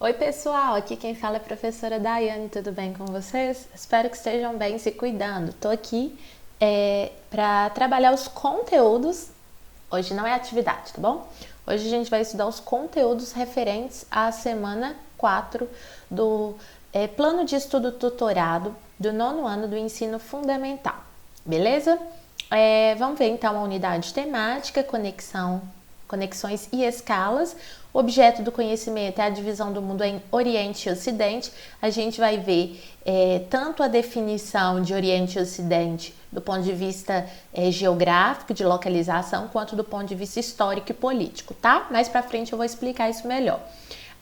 Oi pessoal, aqui quem fala é a professora Daiane, tudo bem com vocês? Espero que estejam bem, se cuidando. Tô aqui para trabalhar os conteúdos, hoje não é atividade, tá bom? Hoje a gente vai estudar os conteúdos referentes à semana 4 do Plano de Estudo Tutorado do 9º ano do Ensino Fundamental, beleza? Vamos ver então a unidade temática, conexões e escalas. O objeto do conhecimento é a divisão do mundo em Oriente e Ocidente. A gente vai ver tanto a definição de Oriente e Ocidente do ponto de vista geográfico, de localização, quanto do ponto de vista histórico e político, tá? Mais pra frente eu vou explicar isso melhor.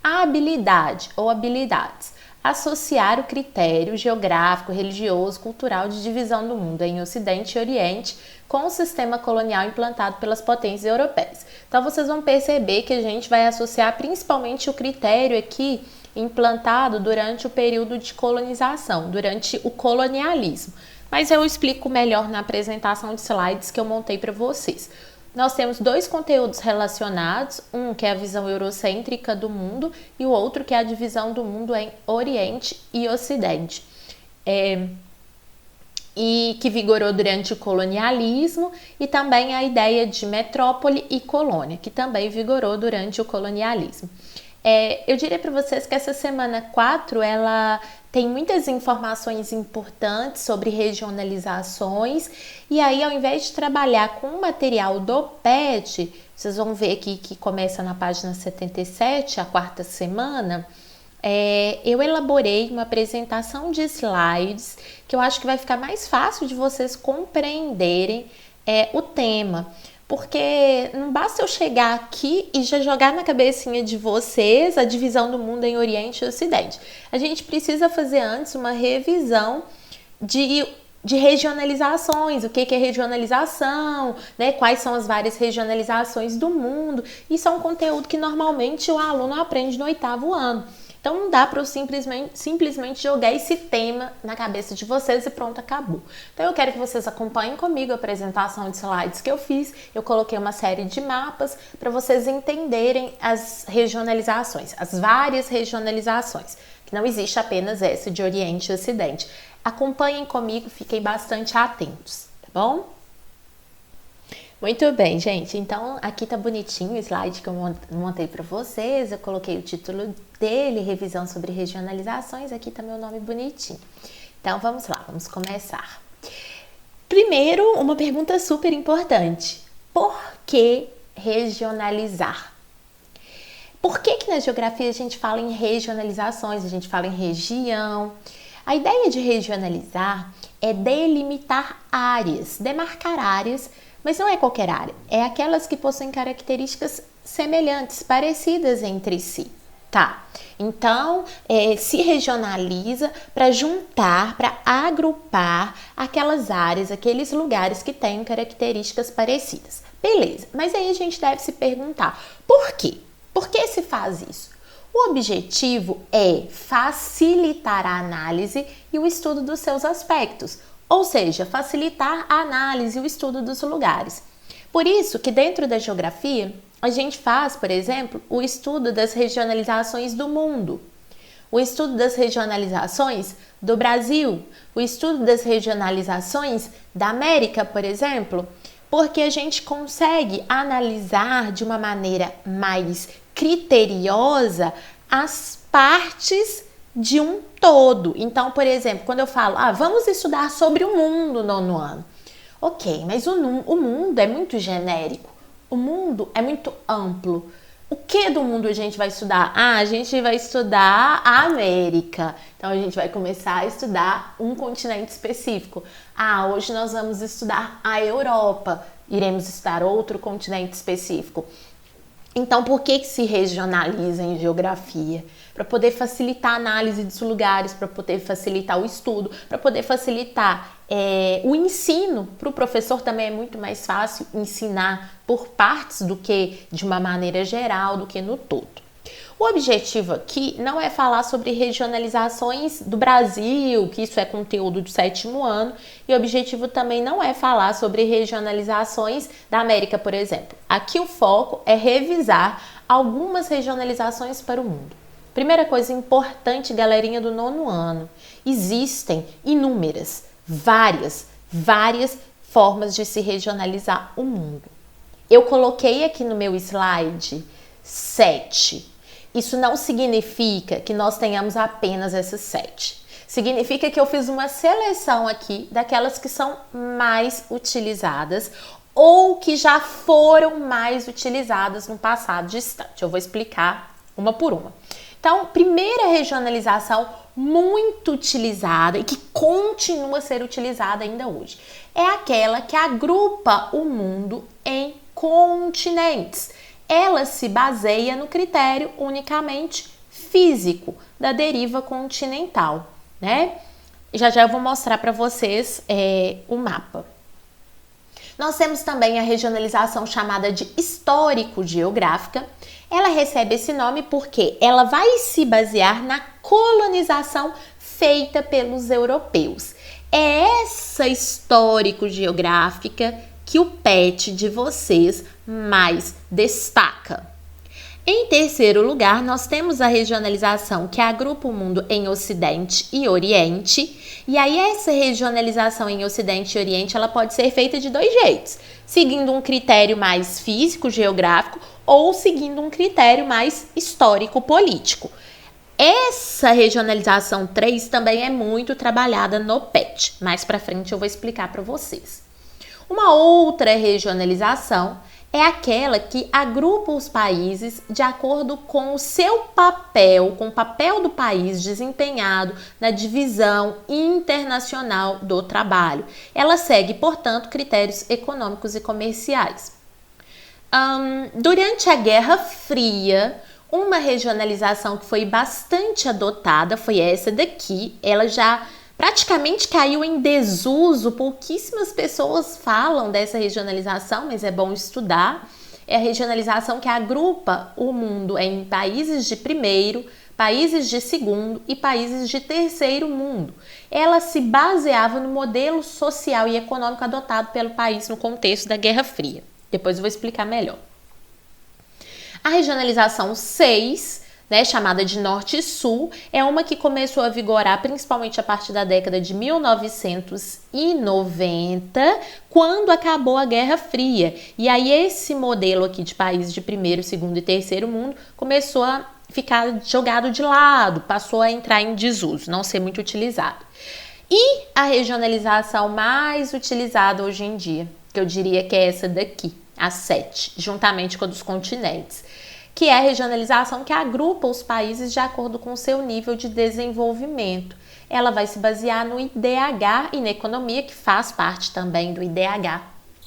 A habilidade ou habilidades. Associar o critério geográfico, religioso, cultural de divisão do mundo em Ocidente e Oriente com o sistema colonial implantado pelas potências europeias. Então, vocês vão perceber que a gente vai associar principalmente o critério aqui implantado durante o período de colonização, durante o colonialismo. Mas eu explico melhor na apresentação de slides que eu montei para vocês. Nós temos dois conteúdos relacionados, um que é a visão eurocêntrica do mundo e o outro que é a divisão do mundo em Oriente e Ocidente. E que vigorou durante o colonialismo, e também a ideia de metrópole e colônia, que também vigorou durante o colonialismo. Eu diria para vocês que essa semana 4, ela tem muitas informações importantes sobre regionalizações, e aí ao invés de trabalhar com o material do PET, vocês vão ver aqui que começa na página 77, a 4ª semana, eu elaborei uma apresentação de slides que eu acho que vai ficar mais fácil de vocês compreenderem o tema. Porque não basta eu chegar aqui e já jogar na cabecinha de vocês a divisão do mundo em Oriente e Ocidente. A gente precisa fazer antes uma revisão de regionalizações, o que é regionalização, né? Quais são as várias regionalizações do mundo. Isso é um conteúdo que normalmente o aluno aprende no 8º ano. Então não dá para eu simplesmente jogar esse tema na cabeça de vocês e pronto, acabou. Então eu quero que vocês acompanhem comigo a apresentação de slides que eu fiz. Eu coloquei uma série de mapas para vocês entenderem as regionalizações, as várias regionalizações, que não existe apenas essa de Oriente e Ocidente. Acompanhem comigo, fiquem bastante atentos, tá bom? Muito bem, gente. Então, aqui tá bonitinho o slide que eu montei para vocês. Eu coloquei o título dele, revisão sobre regionalizações. Aqui tá meu nome bonitinho. Então, vamos lá, vamos começar. Primeiro, uma pergunta super importante. Por que regionalizar? Por que na geografia a gente fala em regionalizações, a gente fala em região? A ideia de regionalizar é delimitar áreas, demarcar áreas, mas não é qualquer área, é aquelas que possuem características semelhantes, parecidas entre si, tá? Então, se regionaliza para juntar, para agrupar aquelas áreas, aqueles lugares que têm características parecidas. Beleza, mas aí a gente deve se perguntar, por quê? Por que se faz isso? O objetivo é facilitar a análise e o estudo dos seus aspectos, ou seja, facilitar a análise e o estudo dos lugares. Por isso que dentro da geografia, a gente faz, por exemplo, o estudo das regionalizações do mundo, o estudo das regionalizações do Brasil, o estudo das regionalizações da América, por exemplo, porque a gente consegue analisar de uma maneira mais criteriosa as partes de um todo. Então, por exemplo, quando eu falo, vamos estudar sobre o mundo no 9º ano. Ok, mas o mundo é muito genérico, o mundo é muito amplo. O que do mundo a gente vai estudar? A gente vai estudar a América. Então, a gente vai começar a estudar um continente específico. Hoje nós vamos estudar a Europa. Iremos estudar outro continente específico. Então, por que se regionaliza em geografia? Para poder facilitar a análise dos lugares, para poder facilitar o estudo, para poder facilitar o ensino. Para o professor também é muito mais fácil ensinar por partes do que de uma maneira geral, do que no todo. O objetivo aqui não é falar sobre regionalizações do Brasil, que isso é conteúdo do 7º ano, e o objetivo também não é falar sobre regionalizações da América, por exemplo. Aqui o foco é revisar algumas regionalizações para o mundo. Primeira coisa importante, galerinha do 9º ano, existem inúmeras, várias formas de se regionalizar o mundo. Eu coloquei aqui no meu slide 7. Isso não significa que nós tenhamos apenas essas 7. Significa que eu fiz uma seleção aqui daquelas que são mais utilizadas ou que já foram mais utilizadas no passado distante. Eu vou explicar uma por uma. Então, primeira regionalização muito utilizada e que continua a ser utilizada ainda hoje é aquela que agrupa o mundo em continentes. Ela se baseia no critério unicamente físico da deriva continental, né? Já eu vou mostrar para vocês o mapa. Nós temos também a regionalização chamada de histórico-geográfica. Ela recebe esse nome porque ela vai se basear na colonização feita pelos europeus. É essa histórico-geográfica que o PET de vocês mais destaca. Em terceiro lugar, nós temos a regionalização que agrupa o mundo em Ocidente e Oriente. E aí essa regionalização em Ocidente e Oriente, ela pode ser feita de 2 jeitos. Seguindo um critério mais físico, geográfico, ou seguindo um critério mais histórico-político. Essa regionalização 3 também é muito trabalhada no PET. Mais pra frente eu vou explicar para vocês. Uma outra regionalização é aquela que agrupa os países de acordo com o seu papel, com o papel do país desempenhado na divisão internacional do trabalho. Ela segue, portanto, critérios econômicos e comerciais. Durante a Guerra Fria, uma regionalização que foi bastante adotada foi essa daqui. Ela já praticamente caiu em desuso, pouquíssimas pessoas falam dessa regionalização, mas é bom estudar. É a regionalização que agrupa o mundo em países de primeiro, países de segundo e países de terceiro mundo. Ela se baseava no modelo social e econômico adotado pelo país no contexto da Guerra Fria. Depois eu vou explicar melhor. A regionalização 6, chamada de Norte e Sul, é uma que começou a vigorar principalmente a partir da década de 1990, quando acabou a Guerra Fria. E aí esse modelo aqui de países de primeiro, segundo e terceiro mundo começou a ficar jogado de lado, passou a entrar em desuso, não ser muito utilizado. E a regionalização mais utilizada hoje em dia, que eu diria que é essa daqui, a 7, juntamente com a dos continentes, que é a regionalização que agrupa os países de acordo com o seu nível de desenvolvimento. Ela vai se basear no IDH e na economia, que faz parte também do IDH.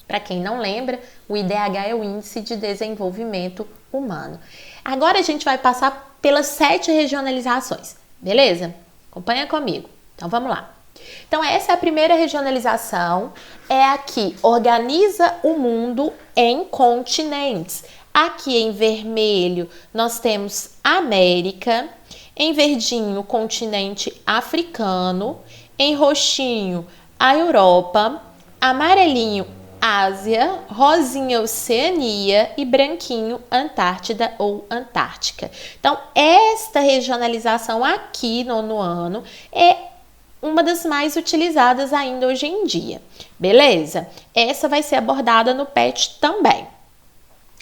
Para quem não lembra, o IDH é o Índice de Desenvolvimento Humano. Agora a gente vai passar pelas 7 regionalizações, beleza? Acompanha comigo. Então vamos lá. Então essa é a primeira regionalização, é a que organiza o mundo em continentes. Aqui em vermelho nós temos América, em verdinho o continente africano, em roxinho a Europa, amarelinho Ásia, rosinha Oceania e branquinho Antártida ou Antártica. Então esta regionalização aqui no ano é uma das mais utilizadas ainda hoje em dia, beleza? Essa vai ser abordada no PET também.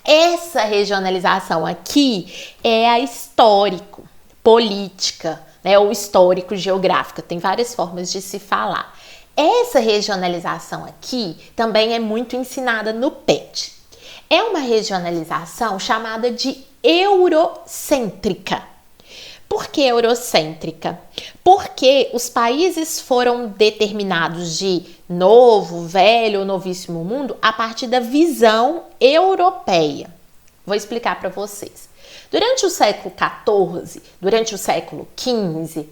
Essa regionalização aqui é a histórico-política, ou histórico-geográfica, tem várias formas de se falar. Essa regionalização aqui também é muito ensinada no PET. É uma regionalização chamada de eurocêntrica. Por que eurocêntrica? Porque os países foram determinados de novo, velho ou novíssimo mundo a partir da visão europeia. Vou explicar para vocês. Durante o século XIV, durante o século XV,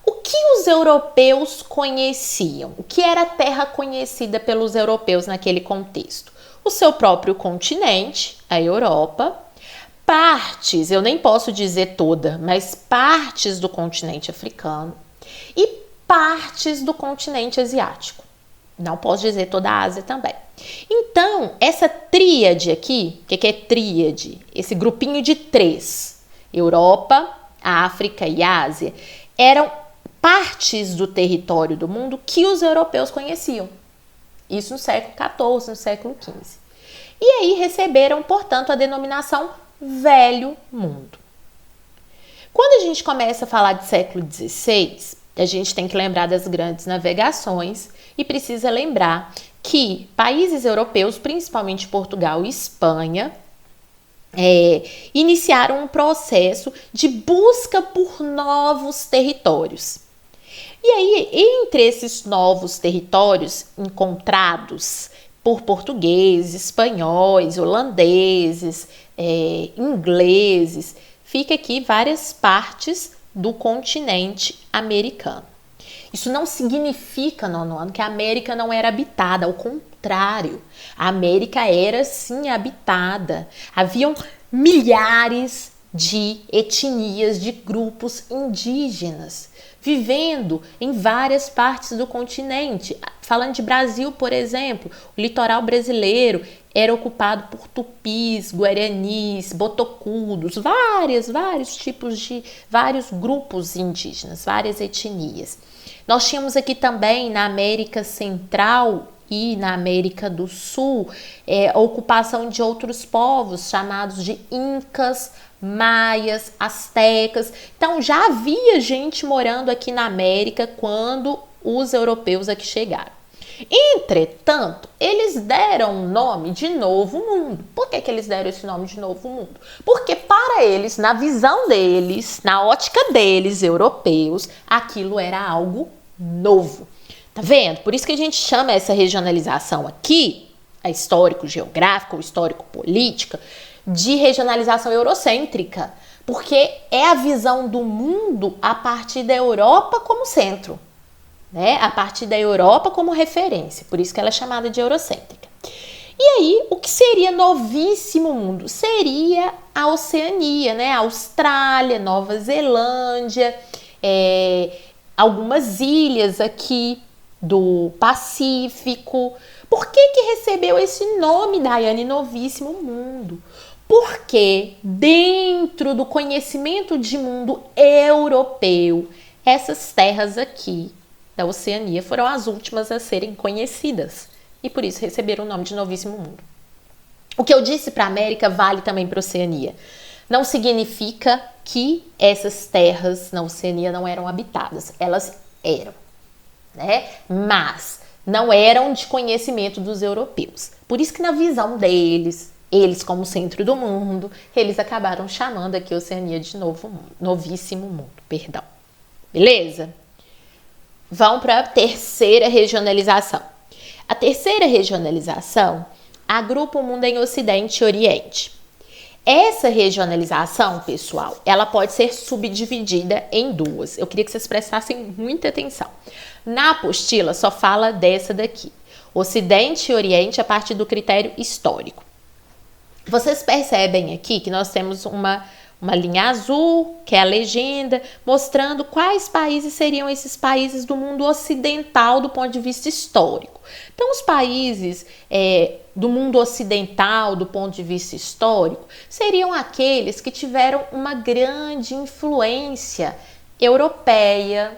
o que os europeus conheciam? O que era a terra conhecida pelos europeus naquele contexto? O seu próprio continente, a Europa, partes, eu nem posso dizer toda, mas partes do continente africano e partes do continente asiático. Não posso dizer toda a Ásia também. Então, essa tríade aqui, o que é tríade? Esse grupinho de 3, Europa, a África e a Ásia, eram partes do território do mundo que os europeus conheciam. Isso no século XIV, no século XV. E aí receberam, portanto, a denominação Velho Mundo. Quando a gente começa a falar de século XVI, a gente tem que lembrar das grandes navegações e precisa lembrar que países europeus, principalmente Portugal e Espanha, iniciaram um processo de busca por novos territórios. E aí, entre esses novos territórios encontrados por portugueses, espanhóis, holandeses, ingleses, fica aqui várias partes do continente americano. Isso não significa, nono ano, que a América não era habitada, ao contrário, a América era sim habitada. Haviam milhares de etnias, de grupos indígenas vivendo em várias partes do continente. Falando de Brasil, por exemplo, o litoral brasileiro era ocupado por tupis, guaranis, botocudos, vários grupos indígenas, várias etnias. Nós tínhamos aqui também na América Central e na América do Sul a ocupação de outros povos chamados de incas, maias, astecas. Então já havia gente morando aqui na América quando os europeus aqui chegaram. Entretanto, eles deram o nome de Novo Mundo. Por que eles deram esse nome de Novo Mundo? Porque para eles, na visão deles, na ótica deles, europeus, aquilo era algo novo. Tá vendo? Por isso que a gente chama essa regionalização aqui, a histórico-geográfica ou histórico-política, de regionalização eurocêntrica, porque é a visão do mundo a partir da Europa como centro, né? A partir da Europa como referência, por isso que ela é chamada de eurocêntrica. E aí, o que seria novíssimo mundo? Seria a Oceania, né? A Austrália, Nova Zelândia, algumas ilhas aqui do Pacífico. Por que recebeu esse nome, Daiane, Novíssimo Mundo? Porque dentro do conhecimento de mundo europeu, essas terras aqui da Oceania foram as últimas a serem conhecidas e por isso receberam o nome de Novíssimo Mundo. O que eu disse para a América vale também para a Oceania. Não significa que essas terras na Oceania não eram habitadas, elas eram, né? Mas não eram de conhecimento dos europeus. Por isso que na visão deles, eles como centro do mundo, eles acabaram chamando aqui a Oceania de Novíssimo Mundo, perdão. Beleza? Vamos para a terceira regionalização. A terceira regionalização agrupa o mundo em Ocidente e Oriente. Essa regionalização, pessoal, ela pode ser subdividida em duas. Eu queria que vocês prestassem muita atenção. Na apostila só fala dessa daqui, Ocidente e Oriente a partir do critério histórico. Vocês percebem aqui que nós temos uma linha azul, que é a legenda, mostrando quais países seriam esses países do mundo ocidental do ponto de vista histórico. Então, os países do mundo ocidental do ponto de vista histórico seriam aqueles que tiveram uma grande influência europeia,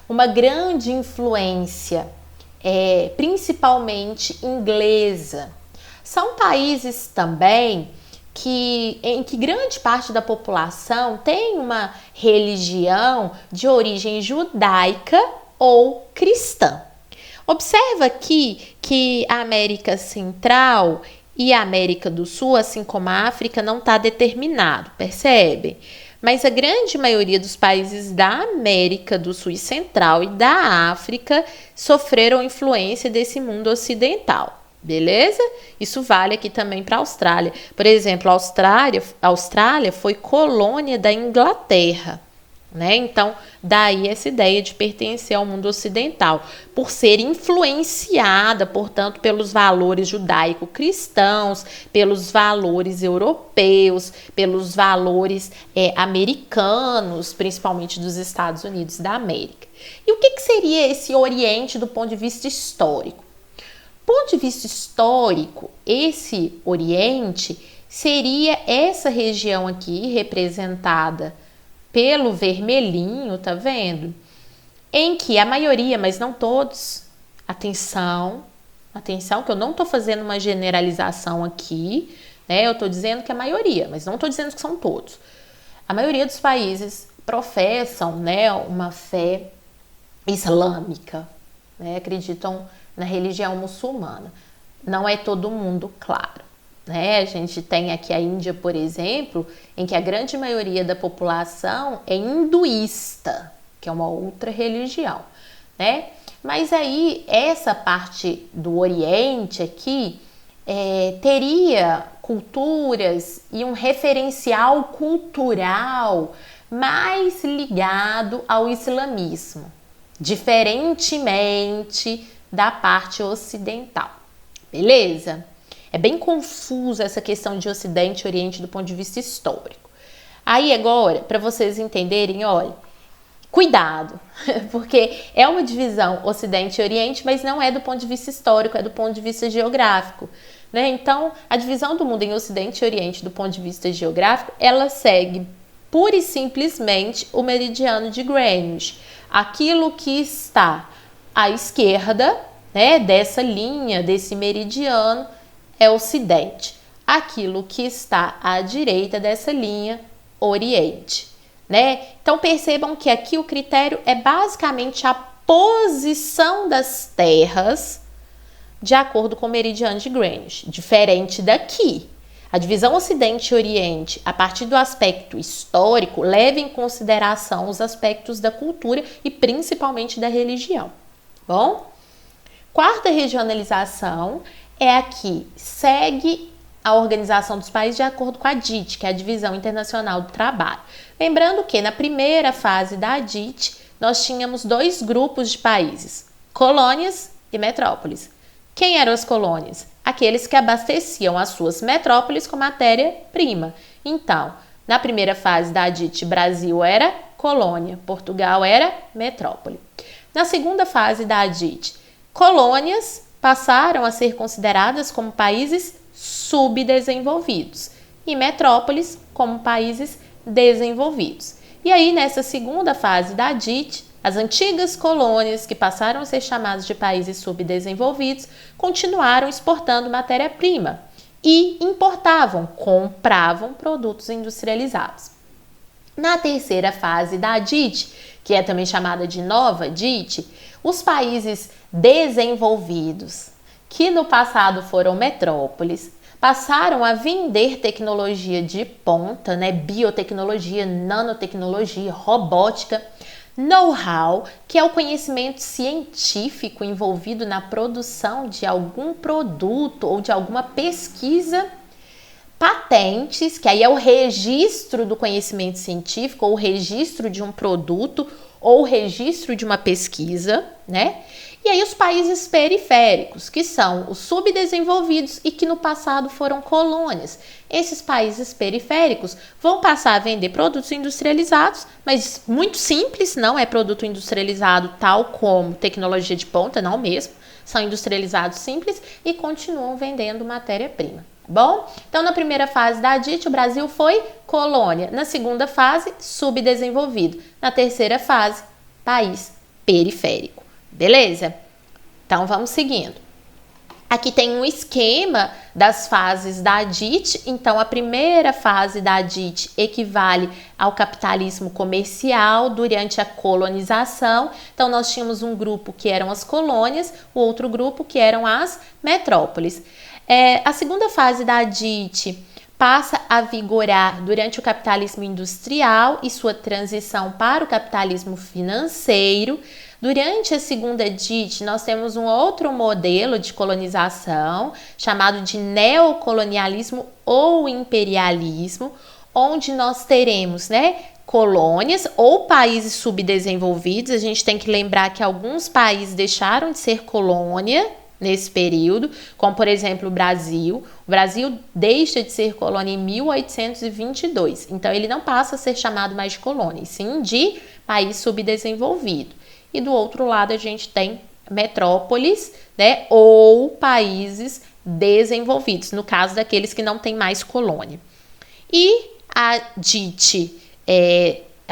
uma grande influência principalmente inglesa. São países também em que grande parte da população tem uma religião de origem judaica ou cristã. Observa aqui que a América Central e a América do Sul, assim como a África, não está determinado, percebe? Mas a grande maioria dos países da América do Sul e Central e da África sofreram influência desse mundo ocidental. Beleza? Isso vale aqui também para a Austrália. Por exemplo, a Austrália foi colônia da Inglaterra, né? Então, daí essa ideia de pertencer ao mundo ocidental, por ser influenciada, portanto, pelos valores judaico-cristãos, pelos valores europeus, pelos valores americanos, principalmente dos Estados Unidos da América. E o que seria esse Oriente do ponto de vista histórico? Do ponto de vista histórico, esse Oriente seria essa região aqui representada pelo vermelhinho, tá vendo? Em que a maioria, mas não todos, atenção, que eu não tô fazendo uma generalização aqui, né? Eu tô dizendo que a maioria, mas não tô dizendo que são todos. A maioria dos países professam, né, uma fé islâmica, né? Acreditam na religião muçulmana. Não é todo mundo, claro, né? A gente tem aqui a Índia, por exemplo, em que a grande maioria da população é hinduísta, que é uma outra religião, né? Mas aí, essa parte do Oriente aqui teria culturas e um referencial cultural mais ligado ao islamismo, diferentemente da parte ocidental, beleza? É bem confusa essa questão de Ocidente e Oriente do ponto de vista histórico. Aí agora, para vocês entenderem, olha, cuidado, porque é uma divisão Ocidente e Oriente, mas não é do ponto de vista histórico, é do ponto de vista geográfico, né? Então, a divisão do mundo em Ocidente e Oriente do ponto de vista geográfico, ela segue pura e simplesmente o meridiano de Greenwich. Aquilo que está à esquerda, né, dessa linha, desse meridiano, é Ocidente. Aquilo que está à direita dessa linha, Oriente, né? Então percebam que aqui o critério é basicamente a posição das terras de acordo com o meridiano de Greenwich, diferente daqui. A divisão Ocidente e Oriente, a partir do aspecto histórico, leva em consideração os aspectos da cultura e principalmente da religião. Bom? Quarta regionalização é a que segue a organização dos países de acordo com a DIT, que é a Divisão Internacional do Trabalho. Lembrando que na primeira fase da DIT, nós tínhamos dois grupos de países, colônias e metrópoles. Quem eram as colônias? Aqueles que abasteciam as suas metrópoles com matéria-prima. Então, na primeira fase da DIT, Brasil era colônia, Portugal era metrópole. Na segunda fase da DIT, colônias passaram a ser consideradas como países subdesenvolvidos e metrópoles como países desenvolvidos. E aí, nessa segunda fase da DIT, as antigas colônias, que passaram a ser chamadas de países subdesenvolvidos, continuaram exportando matéria-prima e importavam, compravam produtos industrializados. Na terceira fase da DIT, que é também chamada de nova DIT, os países desenvolvidos, que no passado foram metrópoles, passaram a vender tecnologia de ponta, né? Biotecnologia, nanotecnologia, robótica, know-how, que é o conhecimento científico envolvido na produção de algum produto ou de alguma pesquisa, patentes, que aí é o registro do conhecimento científico, ou o registro de um produto, ou o registro de uma pesquisa, né? E aí os países periféricos, que são os subdesenvolvidos e que no passado foram colônias. Esses países periféricos vão passar a vender produtos industrializados, mas muito simples, não é produto industrializado tal como tecnologia de ponta, não mesmo. São industrializados simples e continuam vendendo matéria-prima. Bom, então na primeira fase da DIT, o Brasil foi colônia. Na segunda fase, subdesenvolvido. Na terceira fase, país periférico. Beleza? Então, vamos seguindo. Aqui tem um esquema das fases da DIT. Então, a primeira fase da DIT equivale ao capitalismo comercial durante a colonização. Então, nós tínhamos um grupo que eram as colônias, o outro grupo que eram as metrópoles. A segunda fase da DIT passa a vigorar durante o capitalismo industrial e sua transição para o capitalismo financeiro. Durante a segunda DIT, nós temos um outro modelo de colonização chamado de neocolonialismo ou imperialismo, onde nós teremos, né, colônias ou países subdesenvolvidos. A gente tem que lembrar que alguns países deixaram de ser colônia nesse período, como por exemplo o Brasil. O Brasil deixa de ser colônia em 1822, então ele não passa a ser chamado mais de colônia, e sim de país subdesenvolvido. E do outro lado a gente tem metrópoles, né, ou países desenvolvidos, no caso daqueles que não têm mais colônia. E a DIT,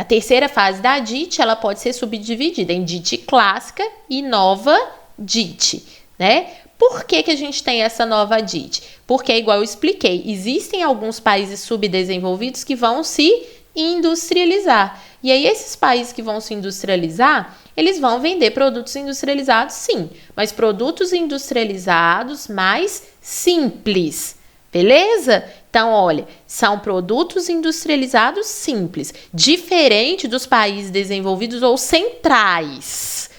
A terceira fase da DIT, ela pode ser subdividida em DIT clássica e nova DIT, né? Por que que a gente tem essa nova DIT? Porque, igual eu expliquei, existem alguns países subdesenvolvidos que vão se industrializar. E aí, esses países que vão se industrializar, eles vão vender produtos industrializados, sim, mas produtos industrializados mais simples, beleza? Então, olha, são produtos industrializados simples, diferente dos países desenvolvidos ou centrais.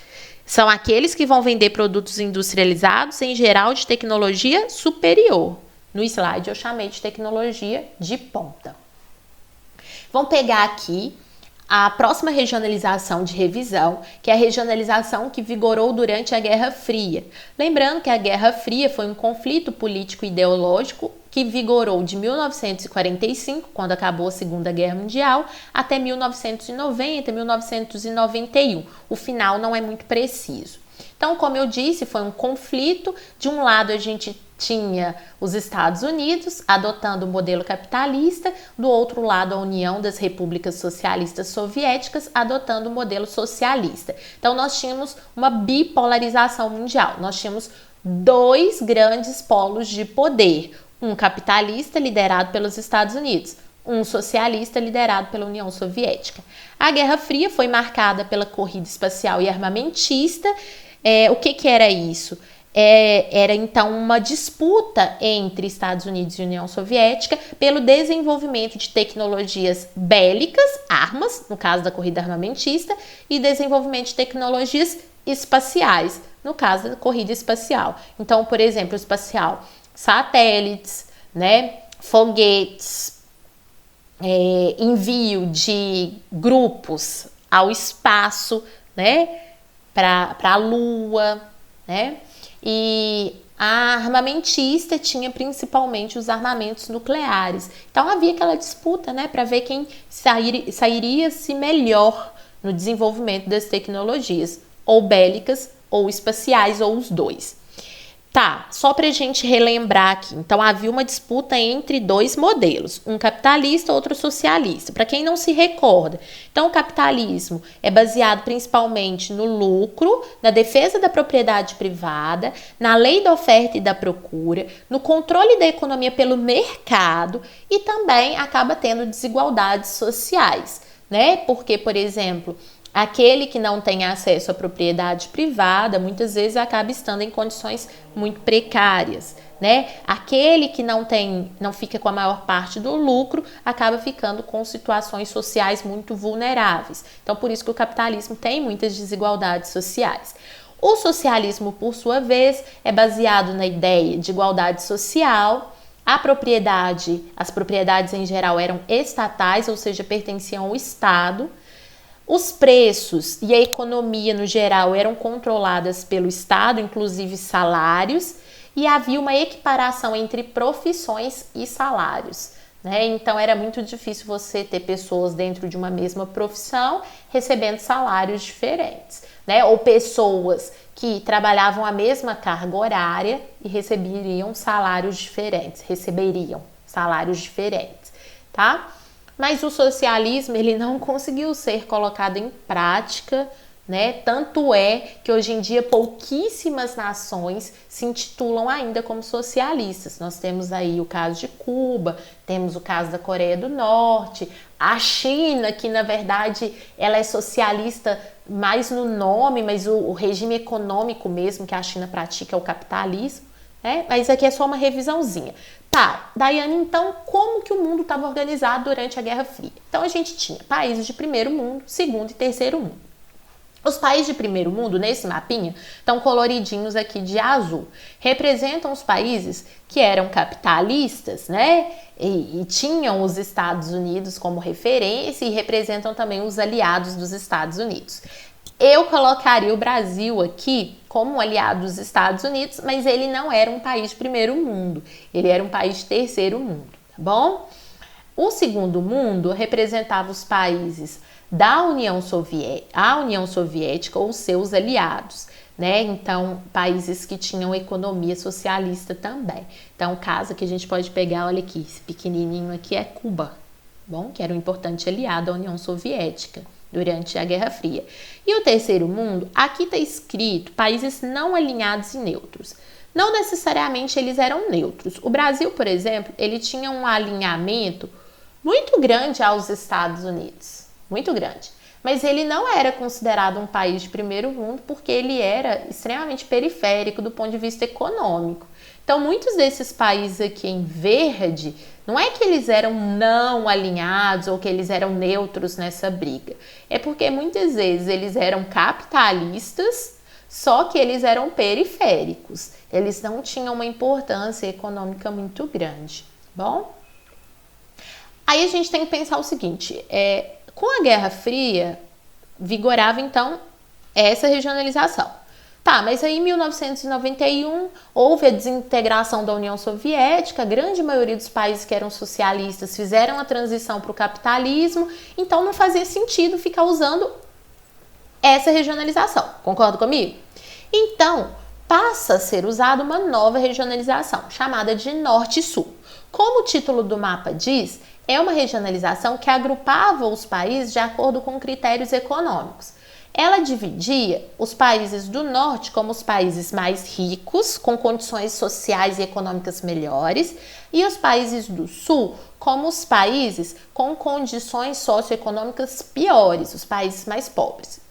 São aqueles que vão vender produtos industrializados, em geral, de tecnologia superior. No slide eu chamei de tecnologia de ponta. Vamos pegar aqui a próxima regionalização de revisão, que é a regionalização que vigorou durante a Guerra Fria. Lembrando que a Guerra Fria foi um conflito político-ideológico que vigorou de 1945, quando acabou a Segunda Guerra Mundial, até 1990, 1991. O final não é muito preciso. Então, como eu disse, foi um conflito. De um lado, a gente tinha os Estados Unidos adotando o modelo capitalista, do outro lado, a União das Repúblicas Socialistas Soviéticas adotando o modelo socialista. Então, nós tínhamos uma bipolarização mundial. Nós tínhamos dois grandes polos de poder, um capitalista liderado pelos Estados Unidos, um socialista liderado pela União Soviética. A Guerra Fria foi marcada pela corrida espacial e armamentista. O que era isso? Era então uma disputa entre Estados Unidos e União Soviética pelo desenvolvimento de tecnologias bélicas, armas, no caso da corrida armamentista, e desenvolvimento de tecnologias espaciais, no caso da corrida espacial. Então, por exemplo, espacial, satélites, né, foguetes, envio de grupos ao espaço, né, para a Lua, né? E a armamentista tinha principalmente os armamentos nucleares. Então havia aquela disputa, né, para ver quem sairia-se melhor no desenvolvimento das tecnologias, ou bélicas, ou espaciais, ou os dois. Tá, só para a gente relembrar aqui. Então, havia uma disputa entre dois modelos, um capitalista e outro socialista. Para quem não se recorda, então o capitalismo é baseado principalmente no lucro, na defesa da propriedade privada, na lei da oferta e da procura, no controle da economia pelo mercado e também acaba tendo desigualdades sociais, né? Porque, por exemplo, aquele que não tem acesso à propriedade privada, muitas vezes acaba estando em condições muito precárias, né? Aquele que não fica com a maior parte do lucro, acaba ficando com situações sociais muito vulneráveis. Então, por isso que o capitalismo tem muitas desigualdades sociais. O socialismo, por sua vez, é baseado na ideia de igualdade social. As propriedades em geral eram estatais, ou seja, pertenciam ao Estado. Os preços e a economia no geral eram controladas pelo Estado, inclusive salários, e havia uma equiparação entre profissões e salários, né? Então era muito difícil você ter pessoas dentro de uma mesma profissão recebendo salários diferentes, né? Ou pessoas que trabalhavam a mesma carga horária e receberiam salários diferentes, tá? Mas o socialismo, ele não conseguiu ser colocado em prática, né? Tanto é que hoje em dia pouquíssimas nações se intitulam ainda como socialistas. Nós temos aí o caso de Cuba, temos o caso da Coreia do Norte, a China, que na verdade ela é socialista mais no nome, mas o regime econômico mesmo que a China pratica é o capitalismo, né? Mas aqui é só uma revisãozinha. Tá, Daiane, então como que o mundo estava organizado durante a Guerra Fria? Então a gente tinha países de primeiro mundo, segundo e terceiro mundo. Os países de primeiro mundo, nesse mapinha, estão coloridinhos aqui de azul. Representam os países que eram capitalistas, né? E tinham os Estados Unidos como referência e representam também os aliados dos Estados Unidos. Eu colocaria o Brasil aqui como um aliado dos Estados Unidos, mas ele não era um país de primeiro mundo, ele era um país de terceiro mundo, tá bom? O segundo mundo representava os países da União Soviética ou seus aliados, né? Então, países que tinham economia socialista também. Então, o caso que a gente pode pegar, olha aqui, esse pequenininho aqui é Cuba, bom, que era um importante aliado à União Soviética durante a Guerra Fria. E o terceiro mundo, aqui está escrito países não alinhados e neutros. Não necessariamente eles eram neutros. O Brasil, por exemplo, ele tinha um alinhamento muito grande aos Estados Unidos, muito grande. Mas ele não era considerado um país de primeiro mundo porque ele era extremamente periférico do ponto de vista econômico. Então, muitos desses países aqui em verde, não é que eles eram não alinhados ou que eles eram neutros nessa briga. É porque muitas vezes eles eram capitalistas, só que eles eram periféricos. Eles não tinham uma importância econômica muito grande, bom? Aí a gente tem que pensar o seguinte, com a Guerra Fria, vigorava então essa regionalização. Tá, mas aí em 1991 houve a desintegração da União Soviética, a grande maioria dos países que eram socialistas fizeram a transição para o capitalismo, então não fazia sentido ficar usando essa regionalização, concorda comigo? Então, passa a ser usada uma nova regionalização, chamada de Norte e Sul. Como o título do mapa diz, é uma regionalização que agrupava os países de acordo com critérios econômicos. Ela dividia os países do norte como os países mais ricos, com condições sociais e econômicas melhores, e os países do sul como os países com condições socioeconômicas piores, os países mais pobres.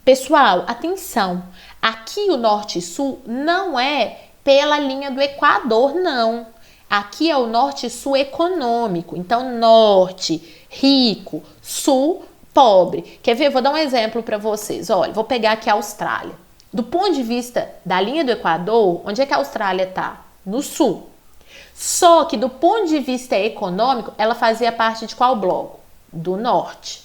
Pessoal, atenção, aqui o norte e sul não é pela linha do Equador, não. Aqui é o norte e sul econômico, então norte, rico, sul, pobre. Quer ver? Vou dar um exemplo para vocês. Olha, vou pegar aqui a Austrália. Do ponto de vista da linha do Equador, onde é que a Austrália está? No sul. Só que do ponto de vista econômico, ela fazia parte de qual bloco? Do norte.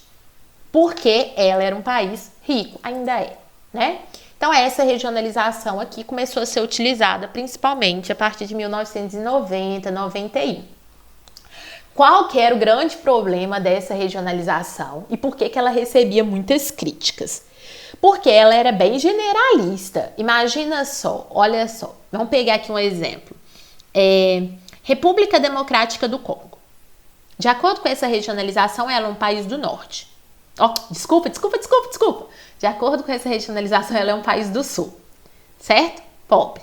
Porque ela era um país rico, ainda é, né? Então essa regionalização aqui começou a ser utilizada principalmente a partir de 1990, 91. Qual que era o grande problema dessa regionalização e por que ela recebia muitas críticas? Porque ela era bem generalista. Imagina só, olha só, vamos pegar aqui um exemplo. República Democrática do Congo. De acordo com essa regionalização, ela é um país do norte. Desculpa. De acordo com essa regionalização, ela é um país do sul. Certo? Pobre.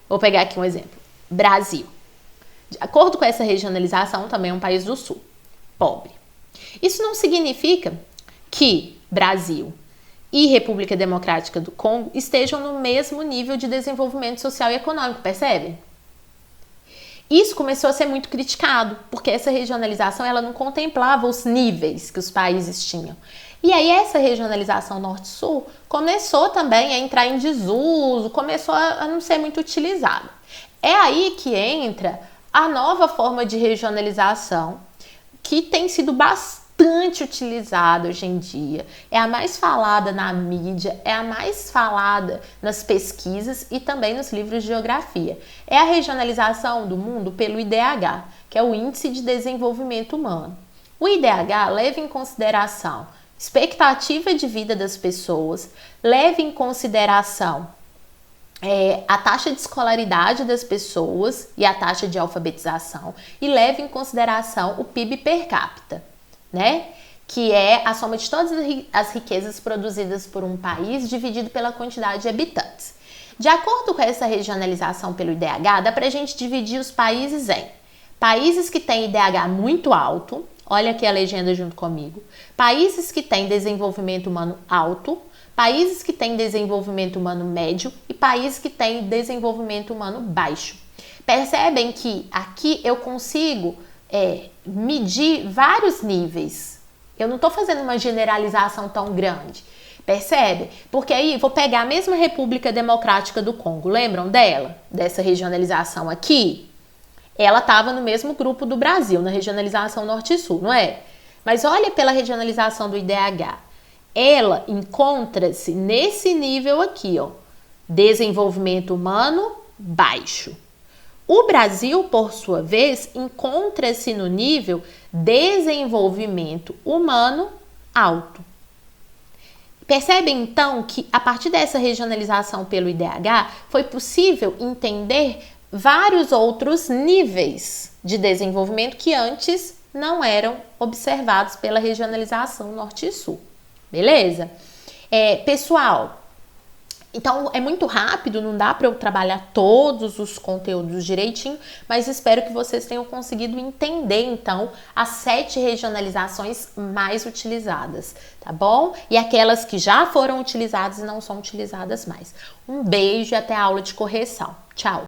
Vou pegar aqui um exemplo. Brasil. De acordo com essa regionalização, também é um país do sul. Pobre. Isso não significa que Brasil e República Democrática do Congo estejam no mesmo nível de desenvolvimento social e econômico, percebe? Isso começou a ser muito criticado, porque essa regionalização ela não contemplava os níveis que os países tinham. E aí essa regionalização norte-sul começou também a entrar em desuso, começou a não ser muito utilizada. É aí que entra a nova forma de regionalização, que tem sido bastante utilizada hoje em dia. É a mais falada na mídia, é a mais falada nas pesquisas e também nos livros de geografia. É a regionalização do mundo pelo IDH, que é o Índice de Desenvolvimento Humano. O IDH leva em consideração expectativa de vida das pessoas, leva em consideração a taxa de escolaridade das pessoas e a taxa de alfabetização e leva em consideração o PIB per capita, né? Que é a soma de todas as riquezas produzidas por um país dividido pela quantidade de habitantes. De acordo com essa regionalização pelo IDH, dá pra gente dividir os países em países que têm IDH muito alto, olha aqui a legenda junto comigo, países que têm desenvolvimento humano alto, países que têm desenvolvimento humano médio e países que têm desenvolvimento humano baixo. Percebem que aqui eu consigo medir vários níveis. Eu não estou fazendo uma generalização tão grande. Percebe? Porque aí vou pegar a mesma República Democrática do Congo. Lembram dela? Dessa regionalização aqui? Ela estava no mesmo grupo do Brasil, na regionalização norte e sul, não é? Mas olha pela regionalização do IDH. Ela encontra-se nesse nível aqui, ó, desenvolvimento humano baixo. O Brasil, por sua vez, encontra-se no nível desenvolvimento humano alto. Percebem, então, que a partir dessa regionalização pelo IDH, foi possível entender vários outros níveis de desenvolvimento que antes não eram observados pela regionalização Norte e Sul. Beleza? Pessoal, então é muito rápido, não dá para eu trabalhar todos os conteúdos direitinho, mas espero que vocês tenham conseguido entender então as 7 regionalizações mais utilizadas, tá bom? E aquelas que já foram utilizadas e não são utilizadas mais. Um beijo e até a aula de correção. Tchau!